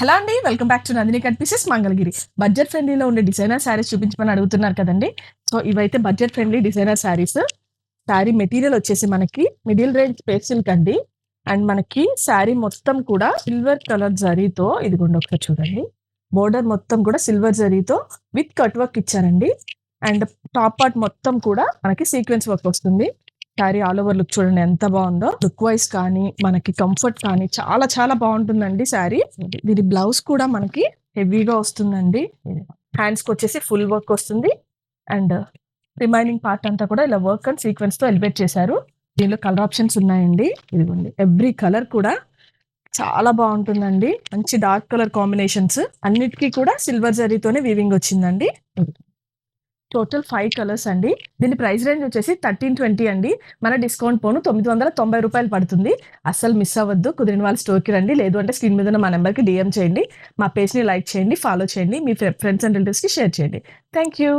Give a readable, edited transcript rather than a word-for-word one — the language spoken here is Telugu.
హలో అండి. Welcome back to Nandini cut pieces Mangalagiri. Budget ఫ్రెండ్లీలో ఉండే డిజైనర్ శారీస్ చూపించమని అడుగుతున్నారు కదండీ! సో, ఇవైతే budget friendly designer saris. Sari material వచ్చేసి మనకి మిడిల్ రేంజ్ స్పేస్ సిల్క్ అండి. అండ్ మనకి శారీ మొత్తం కూడా సిల్వర్ కలర్ జరీతో ఇదిగోండి ఒకసారి చూడండి. బోర్డర్ మొత్తం కూడా సిల్వర్ జరీతో విత్ కట్ వర్క్ ఇచ్చారండి. అండ్ టాప్ పార్ట్ మొత్తం కూడా మనకి సీక్వెన్స్ వర్క్ వస్తుంది. శారీ ఆల్ ఓవర్ లుక్ చూడండి ఎంత బాగుందో. లుక్ వైజ్ కానీ మనకి కంఫర్ట్ కానీ చాలా చాలా బాగుంటుందండి శారీ. దీని బ్లౌజ్ కూడా మనకి హెవీగా వస్తుందండి. హ్యాండ్స్ కి వచ్చేసి ఫుల్ వర్క్ వస్తుంది. అండ్ రిమైనింగ్ పార్ట్ అంతా కూడా ఇలా వర్క్ అండ్ సీక్వెన్స్ తో ఎలివేట్ చేశారు. దీనిలో కలర్ ఆప్షన్స్ ఉన్నాయండి. ఇదిగోండి ఎవ్రీ కలర్ కూడా చాలా బాగుంటుందండి. మంచి డార్క్ కలర్ కాంబినేషన్స్ అన్నిటికీ కూడా సిల్వర్ జరీతోనే వీవింగ్ వచ్చిందండి. టోటల్ 5 కలర్స్ అండి. దీని ప్రైస్ రేంజ్ వచ్చేసి 1320 అండి. మన డిస్కౌంట్ పోను రూ. 990 పడుతుంది. అస్సలు మిస్ అవ్వద్దు. కుదిరిన వాళ్ళు స్టోర్‌కి రండి. లేదు అంటే స్క్రీన్ మీద ఉన్న మా నెంబర్‌కి డీఎం చేయండి. మా పేజ్‌ని లైక్ చేయండి, ఫాలో చేయండి. మీ ఫ్రెండ్స్ అండ్ రిలేటివ్స్‌కి షేర్ చేయండి. Thank you.